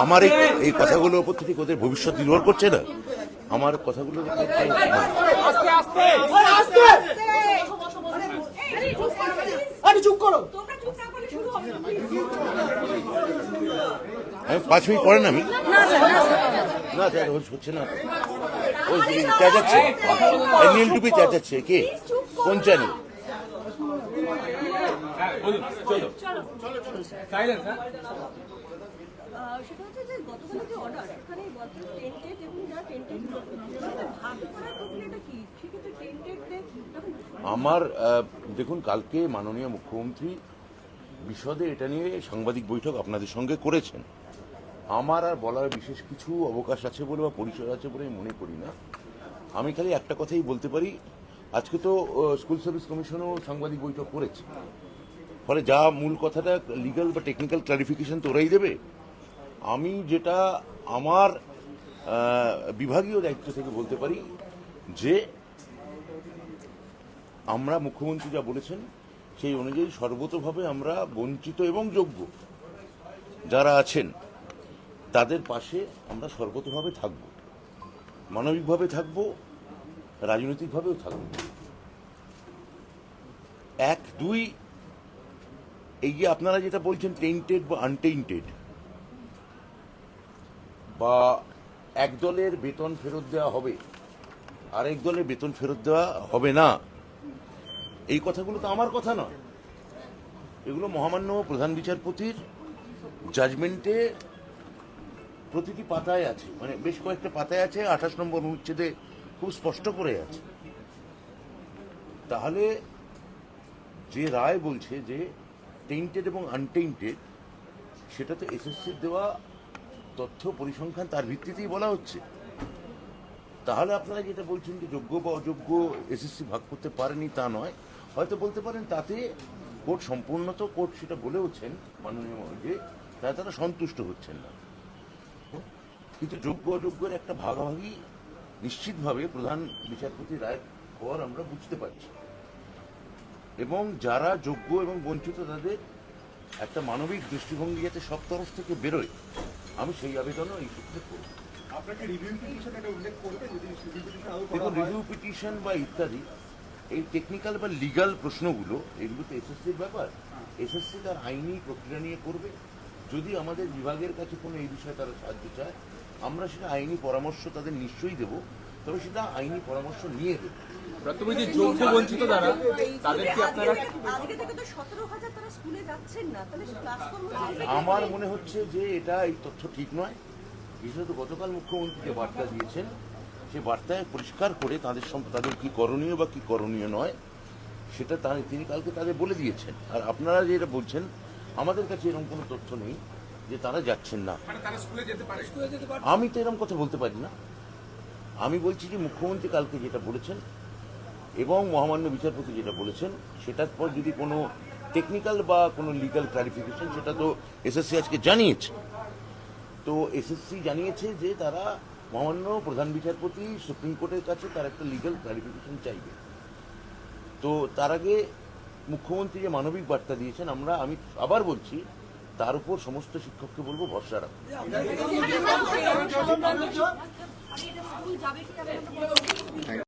আমার এই কথাগুলোর উপর থেকে ওদের ভবিষ্যৎ নির্ভর করছে না। আমার কথাগুলো আমি 5 মিনিট পরে না, আমি না হচ্ছে না, ওই চেঁচাচ্ছে নীল টুপি চেঁচাচ্ছে, কে কোন চ্যানেল? আমার দেখুন, কালকে মাননীয় মুখ্যমন্ত্রী বিশদে এটা নিয়ে সাংবাদিক বৈঠক আপনাদের সঙ্গে করেছেন। আমার আর বলার বিশেষ কিছু অবকাশ আছে বলে বা পরিসর আছে বলে মনে করি না। আমি খালি একটা কথাই বলতে পারি, আজকে তো স্কুল সার্ভিস কমিশনও সাংবাদিক বৈঠক করেছে, ফলে যা মূল কথাটা লিগ্যাল বা টেকনিক্যাল ক্লারিফিকেশন তো ওরাই দেবে। আমি যেটা আমার বিভাগীয় দায়িত্ব থেকে বলতে পারি যে আমরা মুখ্যমন্ত্রী যা বলেছেন সেই অনুযায়ী সর্বতোভাবে আমরা বঞ্চিত এবং যোগ্য যারা আছেন তাদের পাশে আমরা সর্বতোভাবে থাকব, মানবিকভাবে থাকব, রাজনৈতিকভাবেও থাকব। 1, 2 এই যে আপনারা যেটা বলছেন টেন্টেড বা আনটেন্টেড, বা এক দলের বেতন ফেরত দেওয়া হবে আরেক দলের বেতন ফেরত দেওয়া হবে না, এই কথাগুলো তো আমার কথা নয়, এগুলো মহামান্য প্রধান বিচারপতির জাজমেন্টে প্রতিটি পাতায় আছে, মানে বেশ কয়েকটা পাতায় আছে, 28 নম্বর অনুচ্ছেদে খুব স্পষ্ট করে আছে। তাহলে যে রায় বলছে যে টেন্টেড এবং আনটেন্টেড, সেটা তো এসএসসির দেওয়া তথ্য পরিসংখ্যান তার ভিত্তিতেই বলা হচ্ছে। তাহলে আপনারা যেটা বলছেন যে যোগ্য বা অযোগ্য এসএসসি ভাগ করতে পারেনি, তা নয়। হয়তো বলতে পারেন তাতে কোর্ট সম্পূর্ণত, কোর্ট সেটা বলেওছেন মাননীয় যে তারা সন্তুষ্ট হচ্ছেন না, কিন্তু যোগ্য অযোগ্যের একটা ভাগাভাগি নিশ্চিতভাবে প্রধান বিচারপতি রায়ের পর আমরা বুঝতে পারছি, এবং যারা যোগ্য এবং বঞ্চিত তাদের একটা মানবিক দৃষ্টিভঙ্গি যাতে সব তরফ থেকে বেরোয়, আমি সেই আবেদনও এই সূত্রে করব। দেখুন, রিভিউ পিটিশন বা ইত্যাদি এই টেকনিক্যাল বা লিগাল প্রশ্নগুলো, এগুলো তো এসএসসির ব্যাপার। এসএসসি তার আইনি প্রক্রিয়া নিয়ে করবে। যদি আমাদের বিভাগের কাছে কোনো এই বিষয়ে তারা সাহায্য চায়, আমরা সেটা আইনি পরামর্শ তাদের নিশ্চয়ই দেব, তবে সেটা আইনি পরামর্শ নিয়ে দেব। যোগ্য বঞ্চিত যারা, তাদেরকে আপনারা, আমার মনে হচ্ছে যে এটা এই তথ্য ঠিক নয়। বিশেষত গতকাল মুখ্যমন্ত্রী যে বার্তা দিয়েছেন, সে বার্তায় পরিষ্কার করে তাদের কি করণীয় বা কি করণীয় নয় সেটা তিনি কালকে তাদের বলে দিয়েছেন। আর আপনারা যেটা বলছেন, আমাদের কাছে এরকম কোনো তথ্য নেই যে তারা যাচ্ছেন না। আমি তো এরকম কথা বলতে পারি না। আমি বলছি যে মুখ্যমন্ত্রী কালকে যেটা বলেছেন এবং মহামান্য বিচারপতি যেটা বলেছেন, সেটার পর যদি কোনো টেকনিক্যাল বা কোনো লিগ্যাল ক্লারিফিকেশন, সেটা তো এসএসসি আজকে জানিয়েছে। তো এসএসসি জানিয়েছে যে তারা মহামান্য প্রধান বিচারপতি সুপ্রিম কোর্টের কাছে তার একটা লিগ্যাল ক্লারিফিকেশন চাইবে। তো তার আগে মুখ্যমন্ত্রী যে মানবিক বার্তা দিয়েছেন, আমি আবার বলছি, তার উপর সমস্ত শিক্ষককে বলবো ভরসা রাখুন।